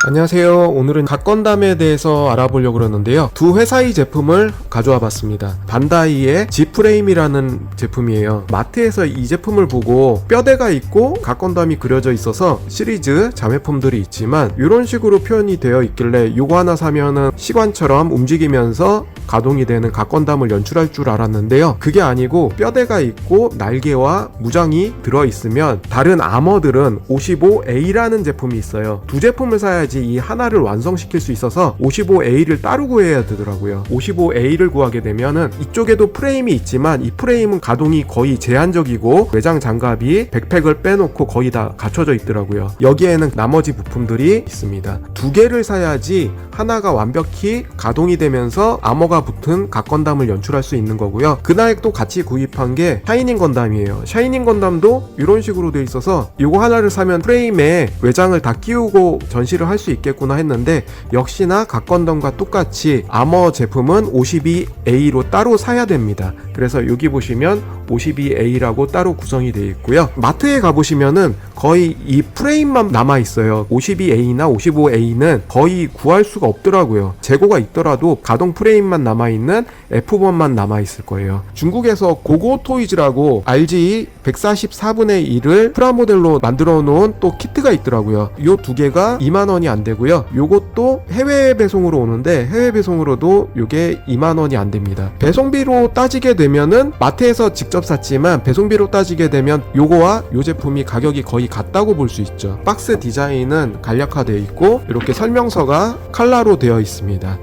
안녕하세요. 오늘은 갓건담에 대해서 알아보려고 그러는데요. 두 회사의 제품을 가져와 봤습니다. 반다이의 G프레임이라는 제품이에요. 마트에서 이 제품을 보고 뼈대가 있고 갓건담이 그려져 있어서 시리즈 자매품들이 있지만 이런 식으로 표현이 되어 있길래 요거 하나 사면은 시관처럼 움직이면서 가동이 되는 갓건담을 연출할 줄 알았는데요. 그게 아니고 뼈대가 있고 날개와 무장이 들어있으면 다른 아머들은 55A라는 제품이 있어요. 두 제품을 사야지 이 하나를 완성시킬 수 있어서 55A를 따로 구해야 되더라고요. 55A를 구하게 되면은 이쪽에도 프레임이 있지만 이 프레임은 가동이 거의 제한적이고 외장 장갑이 백팩을 빼놓고 거의 다 갖춰져 있더라고요. 여기에는 나머지 부품들이 있습니다. 두 개를 사야지 하나가 완벽히 가동이 되면서 아머가 붙은 갓건담을 연출할 수 있는 거고요. 그날 또 같이 구입한 게 샤이닝 건담이에요. 샤이닝 건담도 이런 식으로 돼 있어서 이거 하나를 사면 프레임에 외장을 다 끼우고 전시를 할 수 있겠구나 했는데 역시나 갓건담과 똑같이 아머 제품은 52A로 따로 사야 됩니다. 그래서 여기 보시면 52A라고 따로 구성이 되어 있고요. 마트에 가보시면은 거의 이 프레임만 남아 있어요. 52A나 55A는 거의 구할 수가 없더라고요. 재고가 있더라도 가동 프레임만 남아있는 F1만 남아있을 거예요. 중국에서 고고토이즈라고 RG 144분의 1을 프라모델로 만들어 놓은 또 키트가 있더라고요. 요 두 개가 2만원이 안 되고요. 요것도 해외 배송으로 오는데 해외 배송으로도 요게 2만원이 안 됩니다. 배송비로 따지게 되면은 마트에서 직접 샀지만 배송비로 따지게 되면 요거와 요 제품이 가격이 거의 같다고 볼 수 있죠. 박스 디자인은 간략화되어 있고 이렇게 설명서가 컬러로 되어 있습니다.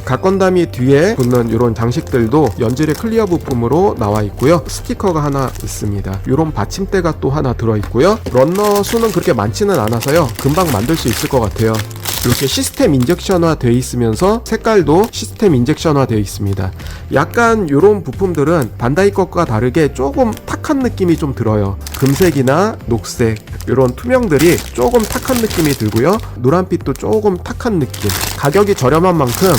갓건담이 뒤에 붙는 이런 장식들도 연질의 클리어 부품으로 나와 있고요. 스티커가 하나 있습니다. 이런 받침대가 또 하나 들어있고요. 런너 수는 그렇게 많지는 않아서요. 금방 만들 수 있을 것 같아요. 이렇게 시스템 인젝션화 되어 있으면서 색깔도 시스템 인젝션화 되어 있습니다. 약간 이런 부품들은 반다이 것과 다르게 조금 탁한 느낌이 좀 들어요. 금색이나 녹색 이런 투명들이 조금 탁한 느낌이 들고요. 노란빛도 조금 탁한 느낌. 가격이 저렴한 만큼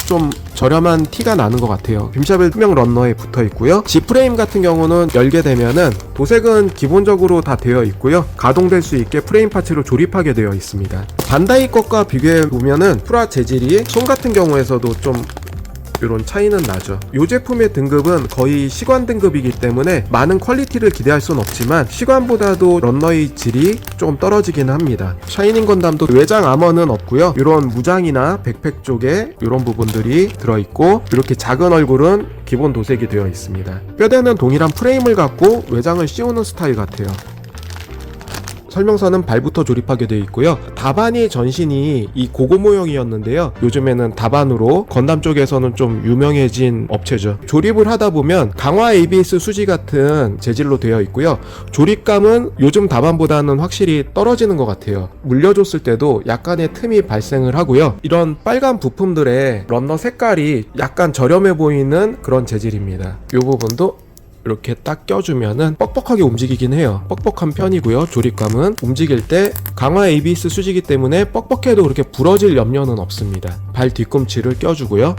좀 저렴한 티가 나는 것 같아요. 빔샵의 투명 런너에 붙어 있고요. G프레임 같은 경우는 열게 되면은 도색은 기본적으로 다 되어 있고요. 가동될 수 있게 프레임 파츠로 조립하게 되어 있습니다. 반다이 것과 비교해 보면은 프라 재질이 손 같은 경우에서도 좀 이런 차이는 나죠. 이 제품의 등급은 거의 시관 등급이기 때문에 많은 퀄리티를 기대할 수는 없지만 시관보다도 런너의 질이 조금 떨어지긴 합니다. 샤이닝 건담도 외장 아머는 없고요. 이런 무장이나 백팩 쪽에 이런 부분들이 들어있고 이렇게 작은 얼굴은 기본 도색이 되어 있습니다. 뼈대는 동일한 프레임을 갖고 외장을 씌우는 스타일 같아요. 설명서는 발부터 조립하게 되어 있고요. 다반이 전신이 이 고고 모형이었는데요. 요즘에는 다반으로 건담 쪽에서는 좀 유명해진 업체죠. 조립을 하다 보면 강화 ABS 수지 같은 재질로 되어 있고요. 조립감은 요즘 다반보다는 확실히 떨어지는 것 같아요. 물려줬을 때도 약간의 틈이 발생을 하고요. 이런 빨간 부품들의 런너 색깔이 약간 저렴해 보이는 그런 재질입니다. 이 부분도 이렇게 딱 껴주면은 뻑뻑하게 움직이긴 해요. 뻑뻑한 편이고요. 조립감은 움직일 때 강화 ABS 수지기 때문에 뻑뻑해도 그렇게 부러질 염려는 없습니다. 발 뒤꿈치를 껴주고요.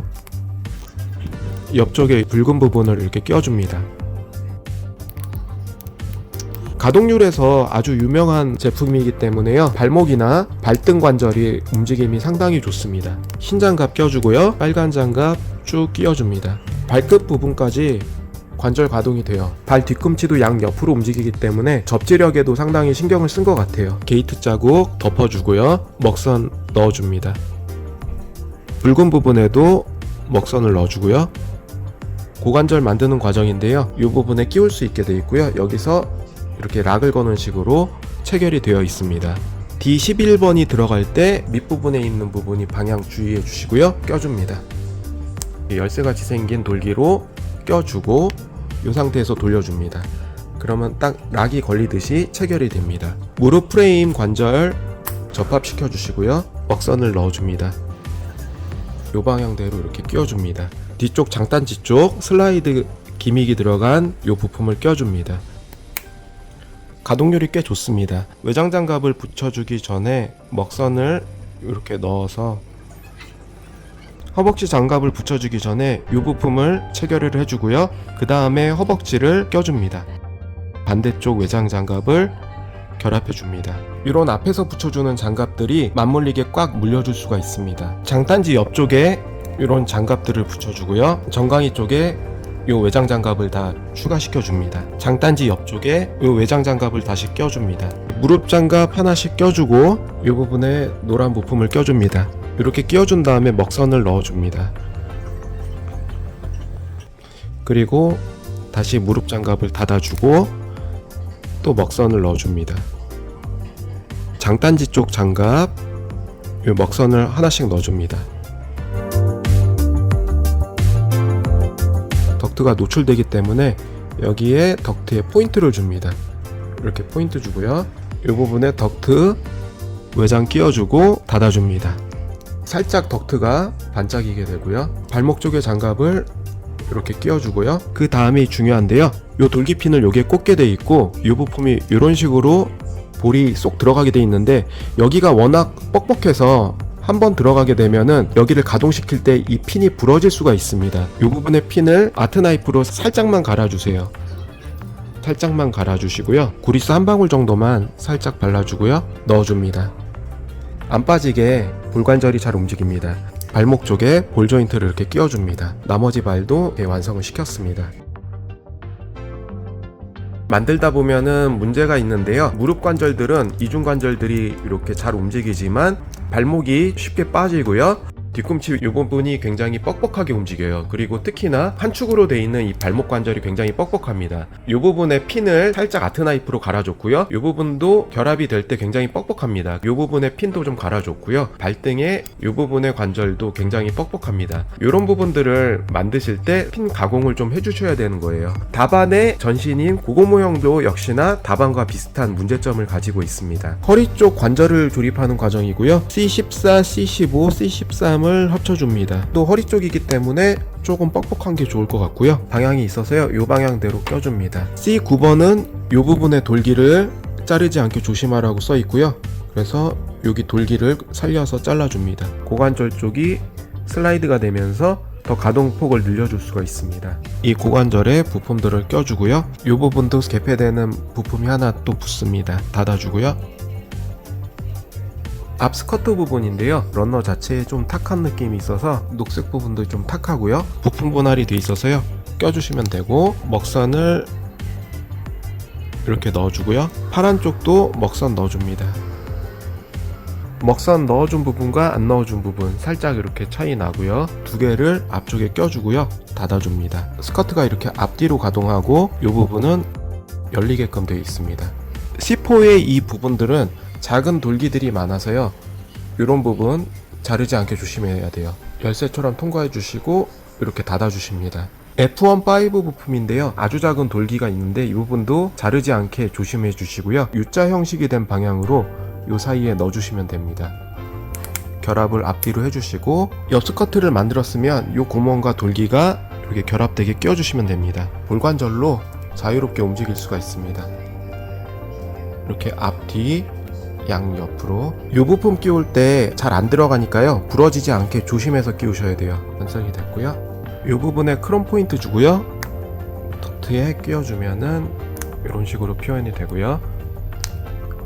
옆쪽에 붉은 부분을 이렇게 껴줍니다. 가동률에서 아주 유명한 제품이기 때문에요. 발목이나 발등 관절이 움직임이 상당히 좋습니다. 흰 장갑 껴주고요. 빨간 장갑 쭉 끼워줍니다. 발끝 부분까지 관절 가동이 돼요. 발 뒤꿈치도 양옆으로 움직이기 때문에 접지력에도 상당히 신경을 쓴 것 같아요. 게이트 자국 덮어주고요. 먹선 넣어줍니다. 붉은 부분에도 먹선을 넣어주고요. 고관절 만드는 과정인데요. 이 부분에 끼울 수 있게 되어 있고요. 여기서 이렇게 락을 거는 식으로 체결이 되어 있습니다. D11번이 들어갈 때 밑부분에 있는 부분이 방향 주의해 주시고요. 껴줍니다. 열쇠같이 생긴 돌기로 껴주고 이 상태에서 돌려줍니다. 그러면 딱 락이 걸리듯이 체결이 됩니다. 무릎 프레임 관절 접합시켜 주시고요. 먹선을 넣어줍니다. 이 방향대로 이렇게 끼워줍니다. 뒤쪽 장단지 쪽 슬라이드 기믹이 들어간 이 부품을 껴줍니다. 가동률이 꽤 좋습니다. 외장 장갑을 붙여주기 전에 먹선을 이렇게 넣어서 허벅지 장갑을 붙여주기 전에 이 부품을 체결을 해주고요. 그 다음에 허벅지를 껴줍니다. 반대쪽 외장 장갑을 결합해 줍니다. 이런 앞에서 붙여주는 장갑들이 맞물리게 꽉 물려줄 수가 있습니다. 장단지 옆쪽에 이런 장갑들을 붙여주고요. 정강이 쪽에 이 외장 장갑을 다 추가시켜 줍니다. 장단지 옆쪽에 이 외장 장갑을 다시 껴줍니다. 무릎 장갑 하나씩 껴주고 이 부분에 노란 부품을 껴줍니다. 이렇게 끼워준 다음에 먹선을 넣어줍니다. 그리고 다시 무릎 장갑을 닫아주고 또 먹선을 넣어줍니다. 장단지 쪽 장갑 이 먹선을 하나씩 넣어줍니다. 덕트가 노출되기 때문에 여기에 덕트에 포인트를 줍니다. 이렇게 포인트 주고요. 이 부분에 덕트 외장 끼워주고 닫아줍니다. 살짝 덕트가 반짝이게 되고요. 발목 쪽에 장갑을 이렇게 끼워주고요. 그 다음이 중요한데요. 이 돌기핀을 여기에 꽂게 돼 있고 이 부품이 이런 식으로 볼이 쏙 들어가게 돼 있는데 여기가 워낙 뻑뻑해서 한번 들어가게 되면은 여기를 가동시킬 때 이 핀이 부러질 수가 있습니다. 이 부분의 핀을 아트나이프로 살짝만 갈아주세요. 살짝만 갈아주시고요. 구리스 한 방울 정도만 살짝 발라주고요. 넣어줍니다. 안 빠지게 볼관절이 잘 움직입니다. 발목 쪽에 볼 조인트를 이렇게 끼워줍니다. 나머지 발도 완성을 시켰습니다. 만들다 보면은 문제가 있는데요. 무릎 관절들은 이중 관절들이 이렇게 잘 움직이지만 발목이 쉽게 빠지고요. 뒤꿈치 이 부분이 굉장히 뻑뻑하게 움직여요. 그리고 특히나 한 축으로 돼 있는 이 발목 관절이 굉장히 뻑뻑합니다. 이 부분에 핀을 살짝 아트나이프로 갈아줬고요. 이 부분도 결합이 될 때 굉장히 뻑뻑합니다. 이 부분에 핀도 좀 갈아줬고요. 발등의 이 부분의 관절도 굉장히 뻑뻑합니다. 이런 부분들을 만드실 때 핀 가공을 좀 해주셔야 되는 거예요. 다반의 전신인 고고 모형도 역시나 다반과 비슷한 문제점을 가지고 있습니다. 허리 쪽 관절을 조립하는 과정이고요. C14, C15, C13 을 합쳐줍니다. 또 허리 쪽이기 때문에 조금 뻑뻑한 게 좋을 것 같고요. 방향이 있어서요. 이 방향대로 껴줍니다. C9번은 이 부분의 돌기를 자르지 않게 조심하라고 써 있고요. 그래서 여기 돌기를 살려서 잘라줍니다. 고관절 쪽이 슬라이드가 되면서 더 가동폭을 늘려줄 수가 있습니다. 이 고관절에 부품들을 껴주고요. 이 부분도 개폐되는 부품이 하나 또 붙습니다. 닫아주고요. 앞 스커트 부분인데요. 러너 자체에 좀 탁한 느낌이 있어서 녹색 부분도 좀 탁하고요. 부품 분할이 돼 있어서요. 껴주시면 되고 먹선을 이렇게 넣어주고요. 파란 쪽도 먹선 넣어줍니다. 먹선 넣어준 부분과 안 넣어준 부분 살짝 이렇게 차이 나고요. 두 개를 앞쪽에 껴주고요. 닫아줍니다. 스커트가 이렇게 앞뒤로 가동하고 이 부분은 열리게끔 되어 있습니다. C4의 이 부분들은 작은 돌기들이 많아서요. 이런 부분 자르지 않게 조심해야 돼요. 열쇠처럼 통과해 주시고 이렇게 닫아 주십니다. F15 부품인데요. 아주 작은 돌기가 있는데 이 부분도 자르지 않게 조심해 주시고요. U자 형식이 된 방향으로 이 사이에 넣어 주시면 됩니다. 결합을 앞뒤로 해주시고 옆 스커트를 만들었으면 이 구멍과 돌기가 이렇게 결합되게 끼워주시면 됩니다. 볼관절로 자유롭게 움직일 수가 있습니다. 이렇게 앞뒤 양옆으로 이 부품 끼울 때 잘 안 들어가니까요. 부러지지 않게 조심해서 끼우셔야 돼요. 완성이 됐고요. 이 부분에 크롬 포인트 주고요. 덕트에 끼워주면은 이런 식으로 표현이 되고요.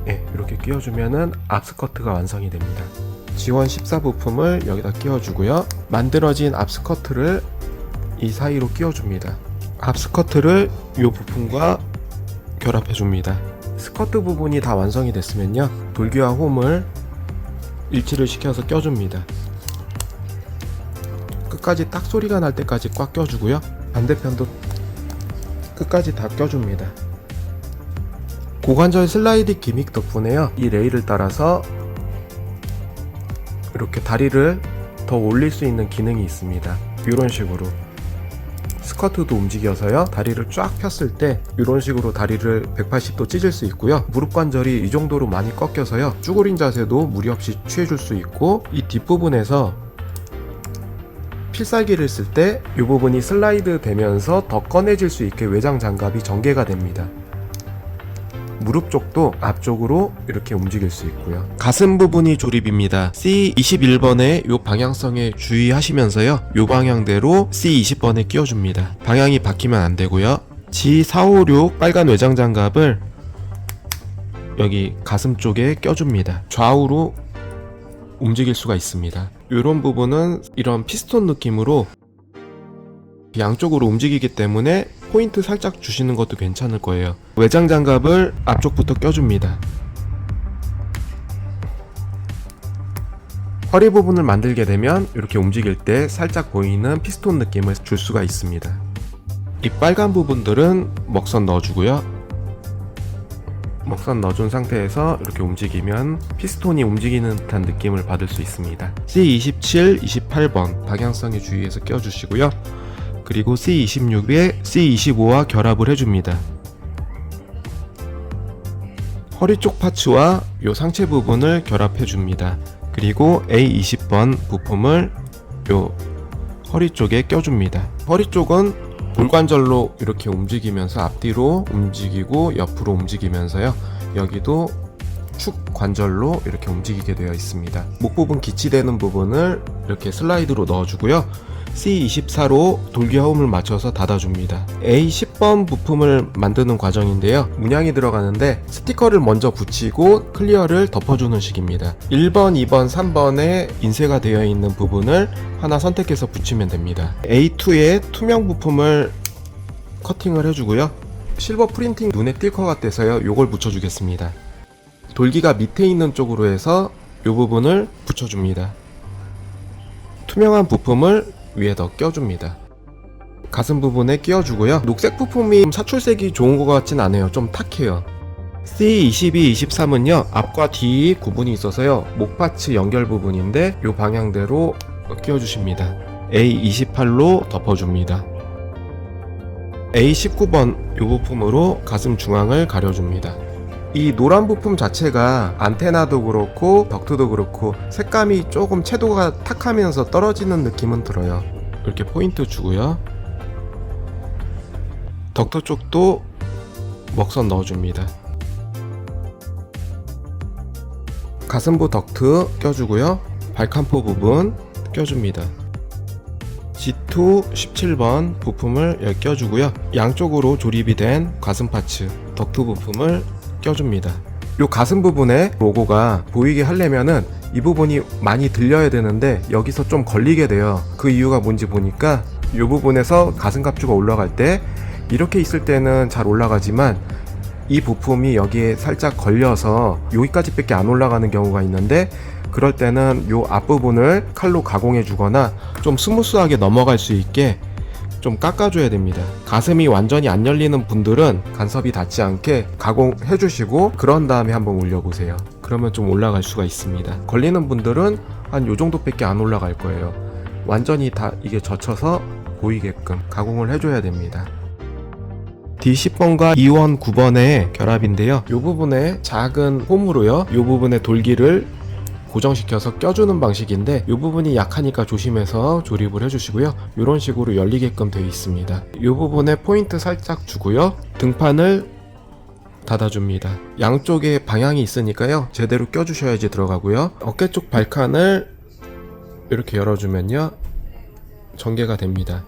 네, 이렇게 끼워주면은 앞스커트가 완성이 됩니다. 지원 14 부품을 여기다 끼워주고요. 만들어진 앞스커트를 이 사이로 끼워줍니다. 앞스커트를 이 부품과 결합해줍니다. 스커트 부분이 다 완성이 됐으면요. 돌기와 홈을 일치를 시켜서 껴줍니다. 끝까지 딱 소리가 날 때까지 꽉 껴주고요. 반대편도 끝까지 다 껴줍니다. 고관절 슬라이드 기믹 덕분에요. 이 레일을 따라서 이렇게 다리를 더 올릴 수 있는 기능이 있습니다. 이런 식으로 스커트도 움직여서요. 다리를 쫙 폈을 때 이런 식으로 다리를 180도 찢을 수 있고요. 무릎 관절이 이 정도로 많이 꺾여서요. 쭈그린 자세도 무리 없이 취해줄 수 있고 이 뒷부분에서 필살기를 쓸 때 이 부분이 슬라이드 되면서 더 꺼내질 수 있게 외장 장갑이 전개가 됩니다. 무릎 쪽도 앞쪽으로 이렇게 움직일 수 있고요. 가슴 부분이 조립입니다. C21번의 이 방향성에 주의하시면서요. 이 방향대로 C20번에 끼워줍니다. 방향이 바뀌면 안 되고요. G456 빨간 외장 장갑을 여기 가슴 쪽에 껴줍니다. 좌우로 움직일 수가 있습니다. 이런 부분은 이런 피스톤 느낌으로 양쪽으로 움직이기 때문에 포인트 살짝 주시는 것도 괜찮을 거예요. 외장 장갑을 앞쪽부터 껴줍니다. 허리 부분을 만들게 되면 이렇게 움직일 때 살짝 보이는 피스톤 느낌을 줄 수가 있습니다. 이 빨간 부분들은 먹선 넣어주고요. 먹선 넣어준 상태에서 이렇게 움직이면 피스톤이 움직이는 듯한 느낌을 받을 수 있습니다. C27, 28번 방향성에 주의해서 껴주시고요. 그리고 C26에 C25와 결합을 해줍니다. 허리 쪽 파츠와 요 상체 부분을 결합해줍니다. 그리고 A20번 부품을 요 허리 쪽에 껴줍니다. 허리 쪽은 골관절로 이렇게 움직이면서 앞뒤로 움직이고 옆으로 움직이면서요. 여기도 축 관절로 이렇게 움직이게 되어 있습니다. 목 부분 기치되는 부분을 이렇게 슬라이드로 넣어주고요. C24로 돌기 허움을 맞춰서 닫아줍니다. A10번 부품을 만드는 과정인데요. 문양이 들어가는데 스티커를 먼저 붙이고 클리어를 덮어주는 식입니다. 1번, 2번, 3번에 인쇄가 되어 있는 부분을 하나 선택해서 붙이면 됩니다. A2에 투명 부품을 커팅을 해주고요. 실버 프린팅 눈에 띌 것 같아서요. 요걸 붙여주겠습니다. 돌기가 밑에 있는 쪽으로 해서 이 부분을 붙여줍니다. 투명한 부품을 위에다 껴줍니다. 가슴 부분에 끼워주고요. 녹색 부품이 사출색이 좋은 것 같진 않아요. 좀 탁해요. C22, 23은요 앞과 뒤 구분이 있어서요 목 파츠 연결 부분인데 이 방향대로 끼워주십니다. A28로 덮어줍니다. A19번 이 부품으로 가슴 중앙을 가려줍니다. 이 노란 부품 자체가 안테나도 그렇고 덕트도 그렇고 색감이 조금 채도가 탁하면서 떨어지는 느낌은 들어요. 이렇게 포인트 주고요. 덕트 쪽도 먹선 넣어줍니다. 가슴부 덕트 껴주고요. 발칸포 부분 껴줍니다. G2 17번 부품을 여기 껴주고요. 양쪽으로 조립이 된 가슴 파츠 덕트 부품을 껴줍니다. 요 가슴 부분에 로고가 보이게 하려면은 이 부분이 많이 들려야 되는데 여기서 좀 걸리게 돼요. 그 이유가 뭔지 보니까 이 부분에서 가슴 갑주가 올라갈 때 이렇게 있을 때는 잘 올라가지만 이 부품이 여기에 살짝 걸려서 여기까지 밖에 안 올라가는 경우가 있는데 그럴 때는 요 앞부분을 칼로 가공해 주거나 좀 스무스하게 넘어갈 수 있게 좀 깎아줘야 됩니다. 가슴이 완전히 안 열리는 분들은 간섭이 닿지 않게 가공해 주시고 그런 다음에 한번 올려보세요. 그러면 좀 올라갈 수가 있습니다. 걸리는 분들은 한 요 정도밖에 안 올라갈 거예요. 완전히 다 이게 젖혀서 보이게끔 가공을 해줘야 됩니다. D10번과 E1 9번의 결합인데요. 이 부분에 작은 홈으로요. 이 부분에 돌기를 고정시켜서 껴주는 방식인데 이 부분이 약하니까 조심해서 조립을 해주시고요. 이런 식으로 열리게끔 되어 있습니다. 이 부분에 포인트 살짝 주고요. 등판을 닫아줍니다. 양쪽에 방향이 있으니까요. 제대로 껴주셔야지 들어가고요. 어깨 쪽 발칸을 이렇게 열어주면요. 전개가 됩니다.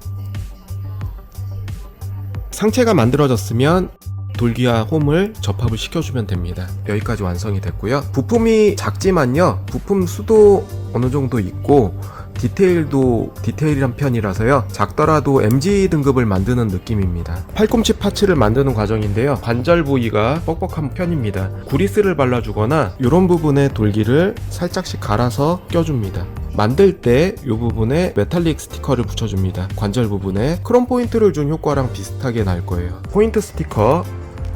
상체가 만들어졌으면 돌기와 홈을 접합을 시켜주면 됩니다. 여기까지 완성이 됐고요. 부품이 작지만요. 부품 수도 어느 정도 있고 디테일도 디테일한 편이라서요. 작더라도 MG 등급을 만드는 느낌입니다. 팔꿈치 파츠를 만드는 과정인데요. 관절 부위가 뻑뻑한 편입니다. 구리스를 발라주거나 이런 부분에 돌기를 살짝씩 갈아서 껴줍니다. 만들 때 이 부분에 메탈릭 스티커를 붙여줍니다. 관절 부분에 크롬 포인트를 준 효과랑 비슷하게 날 거예요. 포인트 스티커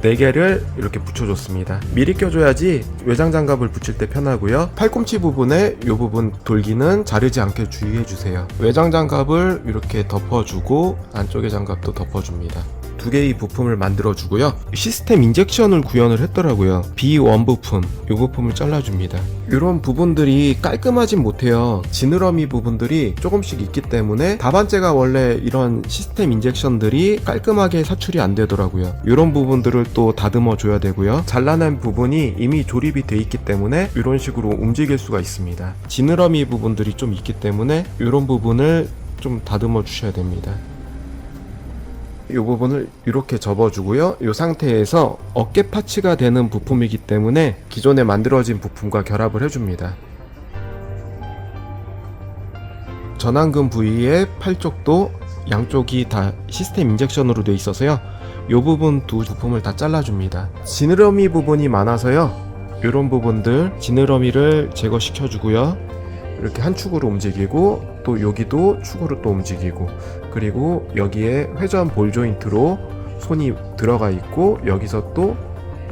4개를 이렇게 붙여줬습니다. 미리 껴줘야지 외장 장갑을 붙일 때 편하고요. 팔꿈치 부분에 이 부분 돌기는 자르지 않게 주의해주세요. 외장 장갑을 이렇게 덮어주고 안쪽의 장갑도 덮어줍니다. 2개의 부품을 만들어주고요. 시스템 인젝션을 구현을 했더라고요. B1 부품, 이 부품을 잘라줍니다. 이런 부분들이 깔끔하진 못해요. 지느러미 부분들이 조금씩 있기 때문에 다반째가 원래 이런 시스템 인젝션들이 깔끔하게 사출이 안 되더라고요. 이런 부분들을 또 다듬어 줘야 되고요. 잘라낸 부분이 이미 조립이 돼 있기 때문에 이런 식으로 움직일 수가 있습니다. 지느러미 부분들이 좀 있기 때문에 이런 부분을 좀 다듬어 주셔야 됩니다. 이 부분을 이렇게 접어주고요. 이 상태에서 어깨 파츠가 되는 부품이기 때문에 기존에 만들어진 부품과 결합을 해줍니다. 전완근 부위의 팔 쪽도 양쪽이 다 시스템 인젝션으로 되어 있어서요. 이 부분 두 부품을 다 잘라줍니다. 지느러미 부분이 많아서요. 이런 부분들 지느러미를 제거시켜 주고요. 이렇게 한 축으로 움직이고 또 여기도 축으로 또 움직이고, 그리고 여기에 회전 볼 조인트로 손이 들어가 있고 여기서 또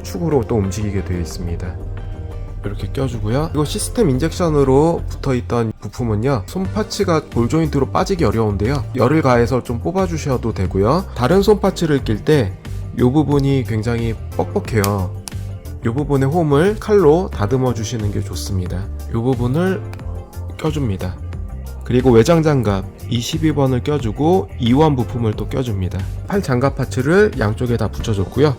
축으로 또 움직이게 되어 있습니다. 이렇게 껴주고요. 이거 시스템 인젝션으로 붙어있던 부품은요, 손 파츠가 볼 조인트로 빠지기 어려운데요, 열을 가해서 좀 뽑아주셔도 되고요. 다른 손 파츠를 낄 때 이 부분이 굉장히 뻑뻑해요. 이 부분에 홈을 칼로 다듬어 주시는 게 좋습니다. 이 부분을 껴줍니다. 그리고 외장 장갑 22번을 껴주고 2원 부품을 또 껴줍니다. 팔 장갑 파츠를 양쪽에 다 붙여줬고요.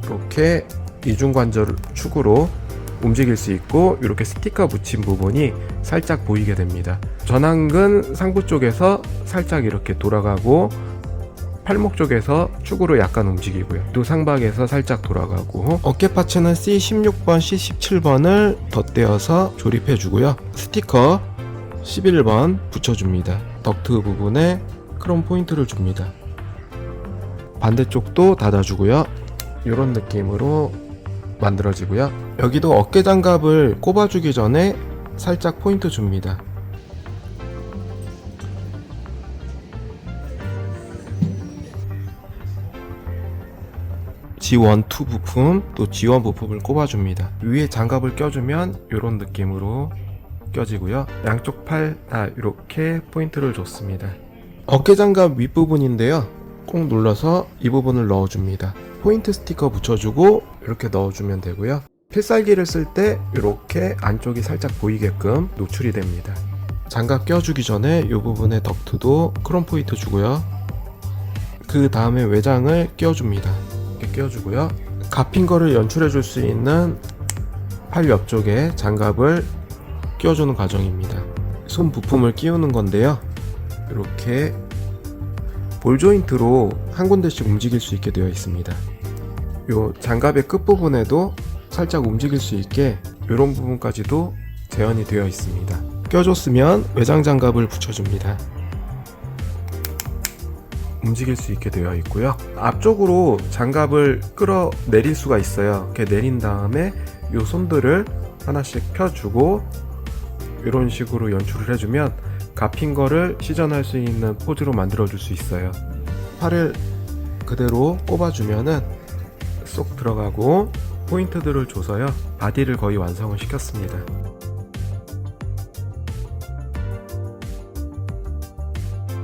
이렇게 이중관절 축으로 움직일 수 있고, 이렇게 스티커 붙인 부분이 살짝 보이게 됩니다. 전완근 상부 쪽에서 살짝 이렇게 돌아가고, 팔목 쪽에서 축으로 약간 움직이고요. 또 상박에서 살짝 돌아가고, 어깨 파츠는 C16번, C17번을 덧대어서 조립해 주고요. 스티커 11번 붙여줍니다. 덕트 부분에 크롬 포인트를 줍니다. 반대쪽도 닫아주고요. 이런 느낌으로 만들어지고요. 여기도 어깨 장갑을 꼽아주기 전에 살짝 포인트 줍니다. G1, 2 부품, 또 G1 부품을 꼽아줍니다. 위에 장갑을 껴주면 이런 느낌으로 껴지고요. 양쪽 팔 다 이렇게 포인트를 줬습니다. 어깨 장갑 윗부분인데요, 꼭 눌러서 이 부분을 넣어줍니다. 포인트 스티커 붙여주고 이렇게 넣어주면 되고요. 필살기를 쓸 때 이렇게 안쪽이 살짝 보이게끔 노출이 됩니다. 장갑 껴주기 전에 이 부분에 덕트도 크롬 포인트 주고요. 그 다음에 외장을 끼워줍니다. 이렇게 끼워주고요. 갚인 거를 연출해 줄 수 있는 팔 옆쪽에 장갑을 끼워주는 과정입니다. 손 부품을 끼우는 건데요, 이렇게 볼 조인트로 한 군데씩 움직일 수 있게 되어 있습니다. 요 장갑의 끝부분에도 살짝 움직일 수 있게 이런 부분까지도 재현이 되어 있습니다. 껴줬으면 외장 장갑을 붙여줍니다. 움직일 수 있게 되어 있고요. 앞쪽으로 장갑을 끌어내릴 수가 있어요. 이렇게 내린 다음에 요 손들을 하나씩 펴주고 이런 식으로 연출을 해주면 갚인 거를 시전할 수 있는 포즈로 만들어 줄 수 있어요. 팔을 그대로 꼽아주면은 쏙 들어가고 포인트들을 줘서요, 바디를 거의 완성을 시켰습니다.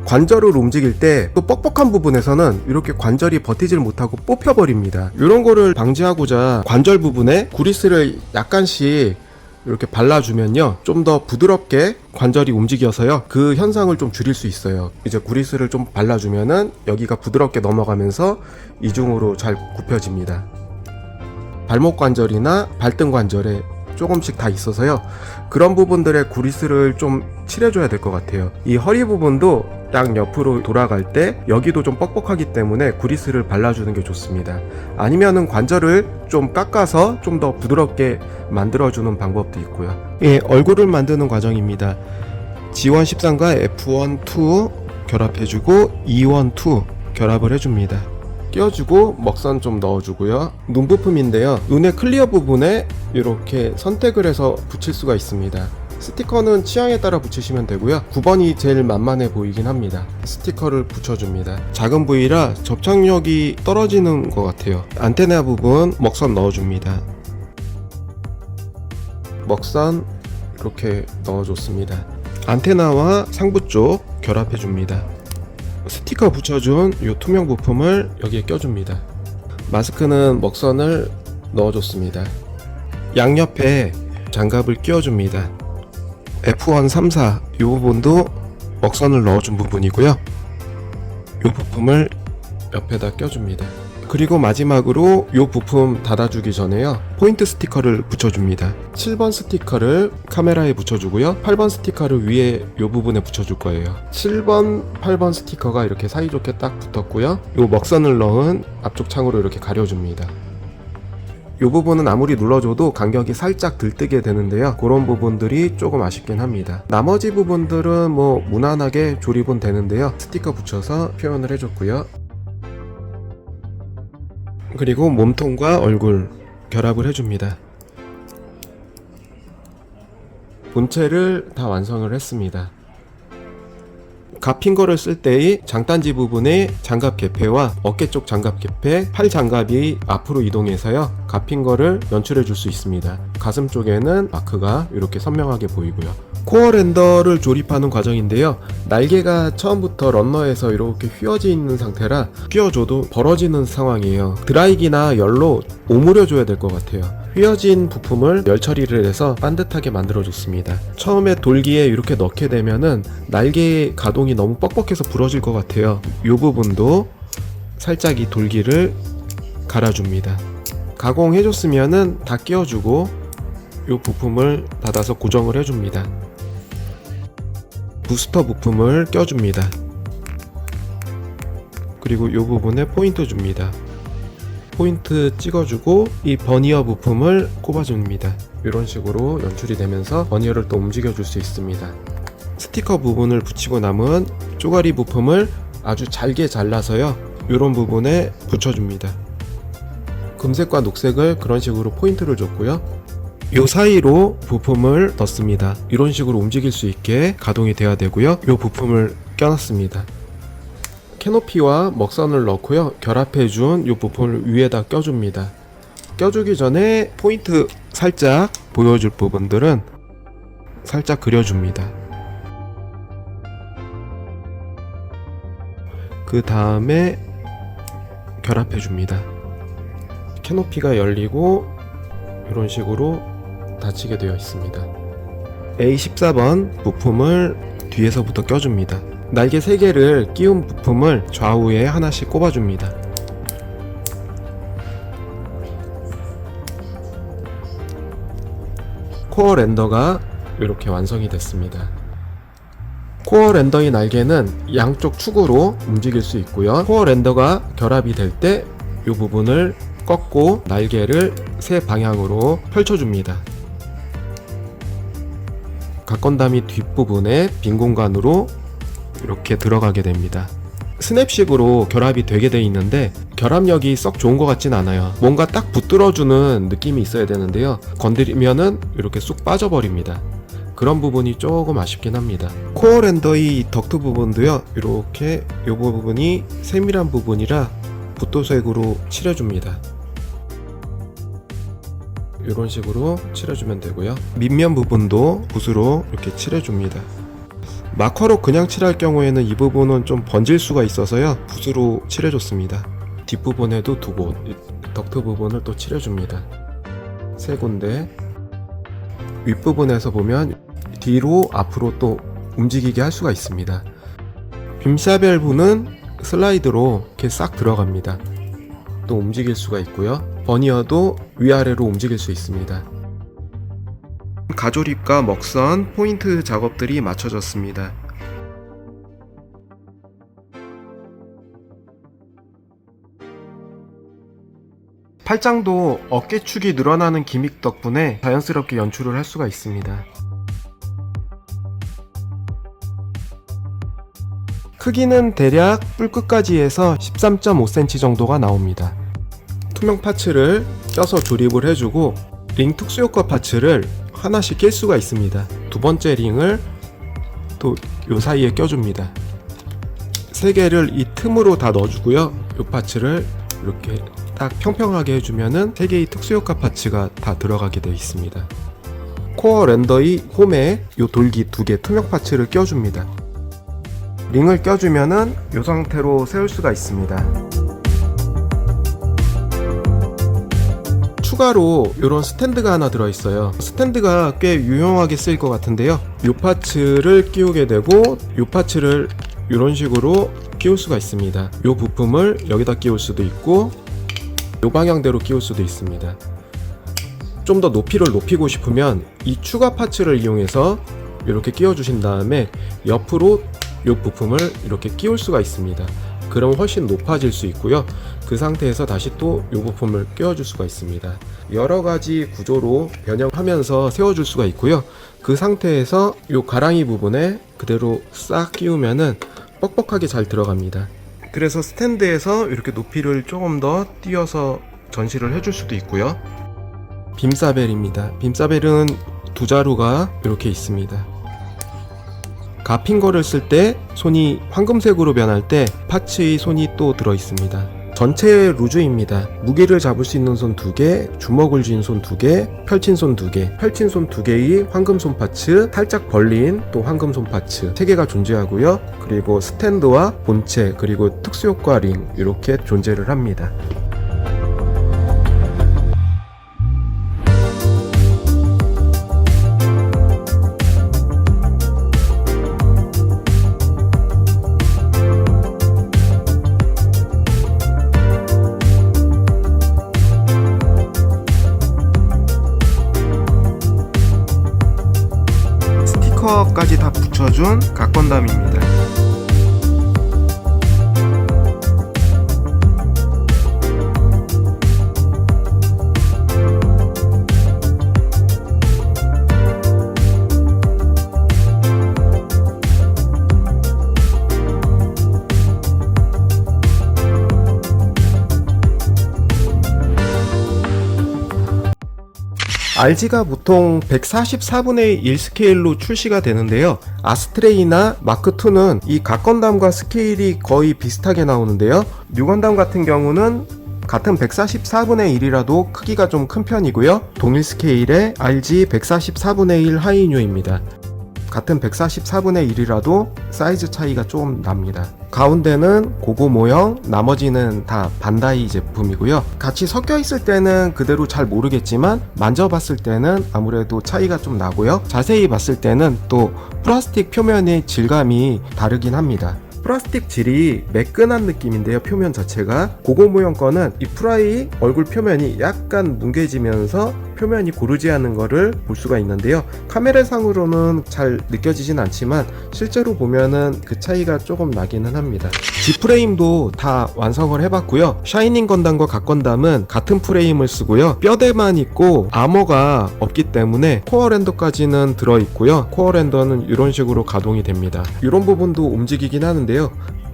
관절을 움직일 때 또 뻑뻑한 부분에서는 이렇게 관절이 버티질 못하고 뽑혀버립니다. 이런 거를 방지하고자 관절 부분에 구리스를 약간씩 이렇게 발라주면요, 좀 더 부드럽게 관절이 움직여서요, 그 현상을 좀 줄일 수 있어요. 이제 구리스를 좀 발라주면은 여기가 부드럽게 넘어가면서 이중으로 잘 굽혀집니다. 발목 관절이나 발등 관절에 조금씩 다 있어서요, 그런 부분들에 구리스를 좀 칠해줘야 될 것 같아요. 이 허리 부분도 양 옆으로 돌아갈 때 여기도 좀 뻑뻑하기 때문에 구리스를 발라주는 게 좋습니다. 아니면은 관절을 좀 깎아서 좀 더 부드럽게 만들어주는 방법도 있고요. 예, 얼굴을 만드는 과정입니다. G1 13과 F1 2 결합해주고 E1 2 결합을 해줍니다. 끼워주고 먹선 좀 넣어주고요. 눈 부품인데요, 눈의 클리어 부분에 이렇게 선택을 해서 붙일 수가 있습니다. 스티커는 취향에 따라 붙이시면 되고요. 9번이 제일 만만해 보이긴 합니다. 스티커를 붙여줍니다. 작은 부위라 접착력이 떨어지는 것 같아요. 안테나 부분 먹선 넣어줍니다. 먹선 이렇게 넣어줬습니다. 안테나와 상부 쪽 결합해줍니다. 스티커 붙여준 이 투명 부품을 여기에 껴줍니다. 마스크는 먹선을 넣어줬습니다. 양옆에 장갑을 끼워줍니다. F1 3, 4 이 부분도 먹선을 넣어준 부분이고요. 이 부품을 옆에다 껴줍니다. 그리고 마지막으로 이 부품 닫아주기 전에요, 포인트 스티커를 붙여줍니다. 7번 스티커를 카메라에 붙여주고요, 8번 스티커를 위에 이 부분에 붙여줄 거예요. 7번, 8번 스티커가 이렇게 사이좋게 딱 붙었고요, 이 먹선을 넣은 앞쪽 창으로 이렇게 가려줍니다. 이 부분은 아무리 눌러줘도 간격이 살짝 들뜨게 되는데요, 그런 부분들이 조금 아쉽긴 합니다. 나머지 부분들은 뭐 무난하게 조립은 되는데요, 스티커 붙여서 표현을 해줬고요. 그리고 몸통과 얼굴 결합을 해줍니다. 본체를 다 완성을 했습니다. 갑핑거를 쓸 때의 장단지 부분의 장갑 개폐와 어깨 쪽 장갑 개폐, 팔 장갑이 앞으로 이동해서요, 갑핑거를 연출해 줄 수 있습니다. 가슴 쪽에는 마크가 이렇게 선명하게 보이고요. 코어 렌더를 조립하는 과정인데요, 날개가 처음부터 런너에서 이렇게 휘어져 있는 상태라 끼워줘도 벌어지는 상황이에요. 드라이기나 열로 오므려 줘야 될 것 같아요. 휘어진 부품을 열 처리를 해서 반듯하게 만들어 줬습니다. 처음에 돌기에 이렇게 넣게 되면은 날개의 가동이 너무 뻑뻑해서 부러질 것 같아요. 이 부분도 살짝 이 돌기를 갈아줍니다. 가공해 줬으면은 다 끼워주고 이 부품을 닫아서 고정을 해줍니다. 부스터 부품을 껴줍니다. 그리고 이 부분에 포인트 줍니다. 포인트 찍어주고 이 버니어 부품을 꼽아줍니다. 이런 식으로 연출이 되면서 버니어를 또 움직여 줄 수 있습니다. 스티커 부분을 붙이고 남은 쪼가리 부품을 아주 잘게 잘라서요, 이런 부분에 붙여줍니다. 금색과 녹색을 그런 식으로 포인트를 줬고요, 이 사이로 부품을 넣습니다. 이런 식으로 움직일 수 있게 가동이 돼야 되고요, 이 부품을 껴놨습니다. 캐노피와 먹선을 넣고요, 결합해준 이 부품을 위에다 껴줍니다. 껴주기 전에 포인트 살짝 보여줄 부분들은 살짝 그려줍니다. 그 다음에 결합해줍니다. 캐노피가 열리고 이런 식으로 닫히게 되어 있습니다. A14번 부품을 뒤에서부터 껴줍니다. 날개 3개를 끼운 부품을 좌우에 하나씩 꼽아줍니다. 코어 렌더가 이렇게 완성이 됐습니다. 코어 렌더의 날개는 양쪽 축으로 움직일 수 있고요, 코어 렌더가 결합이 될 때 이 부분을 꺾고 날개를 세 방향으로 펼쳐줍니다. 각건담이 뒷부분에 빈 공간으로 이렇게 들어가게 됩니다. 스냅식으로 결합이 되게 돼 있는데 결합력이 썩 좋은 것 같진 않아요. 뭔가 딱 붙들어주는 느낌이 있어야 되는데요, 건드리면은 이렇게 쑥 빠져버립니다. 그런 부분이 조금 아쉽긴 합니다. 코어 렌더의 덕트 부분도요, 이렇게 이 부분이 세밀한 부분이라 붓도색으로 칠해줍니다. 이런 식으로 칠해주면 되고요, 밑면 부분도 붓으로 이렇게 칠해줍니다. 마커로 그냥 칠할 경우에는 이 부분은 좀 번질 수가 있어서요, 붓으로 칠해줬습니다. 뒷부분에도 두 곳, 덕트 부분을 또 칠해줍니다. 세 군데. 윗부분에서 보면 뒤로 앞으로 또 움직이게 할 수가 있습니다. 빔샤벨부는 슬라이드로 이렇게 싹 들어갑니다. 또 움직일 수가 있고요, 버니어도 위아래로 움직일 수 있습니다. 가조립과 먹선, 포인트 작업들이 맞춰졌습니다. 팔짱도 어깨축이 늘어나는 기믹 덕분에 자연스럽게 연출을 할 수가 있습니다. 크기는 대략 뿔끝까지 해서 13.5cm 정도가 나옵니다. 투명 파츠를 껴서 조립을 해주고 링 특수효과 파츠를 하나씩 낄 수가 있습니다. 두 번째 링을 또 요 사이에 껴줍니다. 3개를 이 틈으로 다 넣어주고요, 요 파츠를 이렇게 딱 평평하게 해주면은 3개의 특수효과 파츠가 다 들어가게 되어 있습니다. 코어 렌더의 홈에 요 돌기 2개 투명 파츠를 껴줍니다. 링을 껴주면은 이 상태로 세울 수가 있습니다. 추가로 이런 스탠드가 하나 들어있어요. 스탠드가 꽤 유용하게 쓰일 것 같은데요, 이 파츠를 끼우게 되고 이 파츠를 이런 식으로 끼울 수가 있습니다. 이 부품을 여기다 끼울 수도 있고 이 방향대로 끼울 수도 있습니다. 좀 더 높이를 높이고 싶으면 이 추가 파츠를 이용해서 이렇게 끼워 주신 다음에 옆으로 이 부품을 이렇게 끼울 수가 있습니다. 그럼 훨씬 높아질 수 있고요. 그 상태에서 다시 또 이 부품을 끼워 줄 수가 있습니다. 여러 가지 구조로 변형하면서 세워 줄 수가 있고요. 그 상태에서 이 가랑이 부분에 그대로 싹 끼우면은 뻑뻑하게 잘 들어갑니다. 그래서 스탠드에서 이렇게 높이를 조금 더 띄어서 전시를 해줄 수도 있고요. 빔사벨입니다. 빔사벨은 두 자루가 이렇게 있습니다. 가핑거를 쓸 때 손이 황금색으로 변할 때 파츠의 손이 또 들어 있습니다. 전체 루즈입니다. 무게를 잡을 수 있는 손 2개, 주먹을 쥔 손 2개, 펼친 손 2개, 펼친 손 2개의 황금 손 파츠, 살짝 벌린 또 황금 손 파츠 3개가 존재하고요. 그리고 스탠드와 본체 그리고 특수효과 링 이렇게 존재를 합니다. 스티커까지 다 붙여준 각건담입니다. RG가 보통 144분의 1 스케일로 출시가 되는데요. 아스트레이나 마크2는 이 각건담과 스케일이 거의 비슷하게 나오는데요. 뉴건담 같은 경우는 같은 144분의 1이라도 크기가 좀 큰 편이고요. 동일 스케일의 RG 144분의 1 하이뉴입니다. 같은 144분의 1이라도 사이즈 차이가 좀 납니다. 가운데는 고고 모형, 나머지는 다 반다이 제품이고요. 같이 섞여 있을 때는 그대로 잘 모르겠지만 만져봤을 때는 아무래도 차이가 좀 나고요. 자세히 봤을 때는 또 플라스틱 표면의 질감이 다르긴 합니다. 플라스틱 질이 매끈한 느낌인데요. 표면 자체가 고고 모형 거는 이 프라이 얼굴 표면이 약간 뭉개지면서 표면이 고르지 않은 거를 볼 수가 있는데요. 카메라상으로는 잘 느껴지진 않지만 실제로 보면은 그 차이가 조금 나기는 합니다. G프레임도 다 완성을 해봤고요. 샤이닝 건담과 각건담은 같은 프레임을 쓰고요. 뼈대만 있고 아머가 없기 때문에 코어 렌더까지는 들어있고요. 코어 렌더는 이런 식으로 가동이 됩니다. 이런 부분도 움직이긴 하는데요.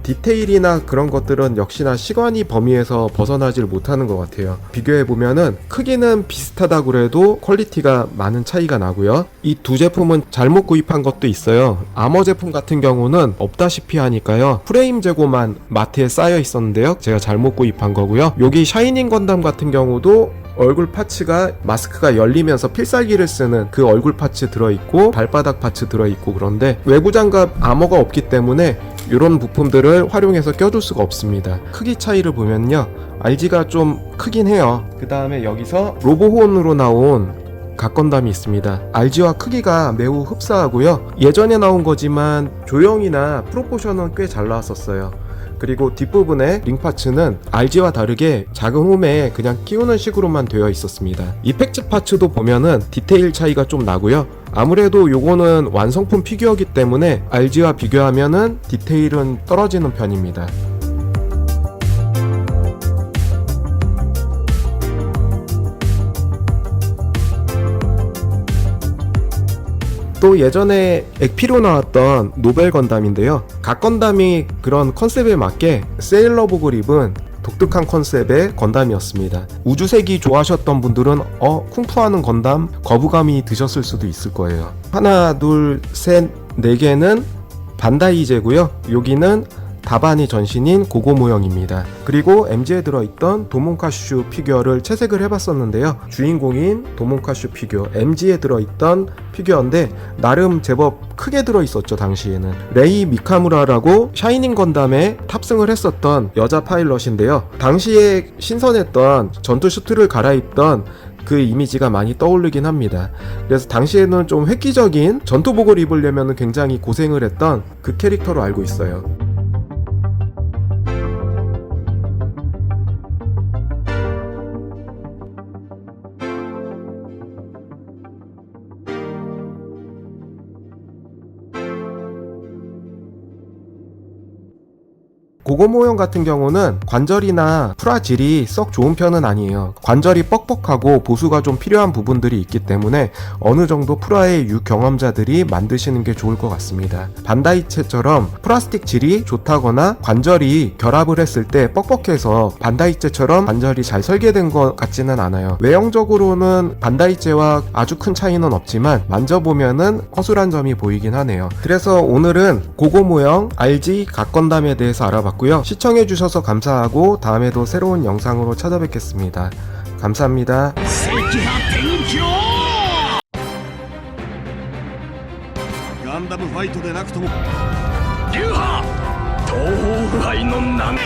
디테일이나 그런 것들은 역시나 시간이 범위에서 벗어나질 못하는 것 같아요. 비교해보면은 크기는 비슷하다고 해도 퀄리티가 많은 차이가 나고요. 이 두 제품은 잘못 구입한 것도 있어요. 아머 제품 같은 경우는 없다시피 하니까요. 프레임 재고만 마트에 쌓여 있었는데요. 제가 잘못 구입한 거고요. 여기 샤이닝 건담 같은 경우도 얼굴 파츠가 마스크가 열리면서 필살기를 쓰는 그 얼굴 파츠 들어있고 발바닥 파츠 들어있고 그런데 외부 장갑 아머가 없기 때문에 이런 부품들을 활용해서 껴줄 수가 없습니다. 크기 차이를 보면요, RG가 좀 크긴 해요. 그 다음에 여기서 로보혼으로 나온 각건담이 있습니다. RG와 크기가 매우 흡사하고요. 예전에 나온 거지만 조형이나 프로포션은 꽤 잘 나왔었어요. 그리고 뒷부분에 링파츠는 RG와 다르게 작은 홈에 그냥 끼우는 식으로만 되어 있었습니다. 이펙트 파츠도 보면은 디테일 차이가 좀 나고요. 아무래도 요거는 완성품 피규어이기 때문에 RG와 비교하면은 디테일은 떨어지는 편입니다. 또 예전에 액피로 나왔던 노벨 건담인데요. 각 건담이 그런 컨셉에 맞게 세일러복을 입은 독특한 컨셉의 건담이었습니다. 우주세기 좋아하셨던 분들은 쿵푸하는 건담 거부감이 드셨을 수도 있을 거예요. 하나, 둘, 셋, 네 개는 반다이제고요. 여기는 다반이 전신인 고고 모형입니다. 그리고 MG에 들어있던 도몬카슈 피규어를 채색을 해봤었는데요. 주인공인 도몬카슈 피규어 MG에 들어있던 피규어인데 나름 제법 크게 들어있었죠. 당시에는 레이 미카무라라고 샤이닝 건담에 탑승을 했었던 여자 파일럿인데요. 당시에 신선했던 전투 슈트를 갈아입던 그 이미지가 많이 떠오르긴 합니다. 그래서 당시에는 좀 획기적인 전투복을 입으려면 굉장히 고생을 했던 그 캐릭터로 알고 있어요. 고고 모형 같은 경우는 관절이나 프라질이 썩 좋은 편은 아니에요. 관절이 뻑뻑하고 보수가 좀 필요한 부분들이 있기 때문에 어느 정도 프라의 유경험자들이 만드시는 게 좋을 것 같습니다. 반다이체처럼 플라스틱 질이 좋다거나 관절이 결합을 했을 때 뻑뻑해서 반다이체처럼 관절이 잘 설계된 것 같지는 않아요. 외형적으로는 반다이체와 아주 큰 차이는 없지만 만져보면은 허술한 점이 보이긴 하네요. 그래서 오늘은 고고 모형 RG 갓건담에 대해서 알아봤고요. 시청해주셔서 감사하고 다음에도 새로운 영상으로 찾아뵙겠습니다. 감사합니다. ガンダムファイトでなくとも流派東方腐敗の波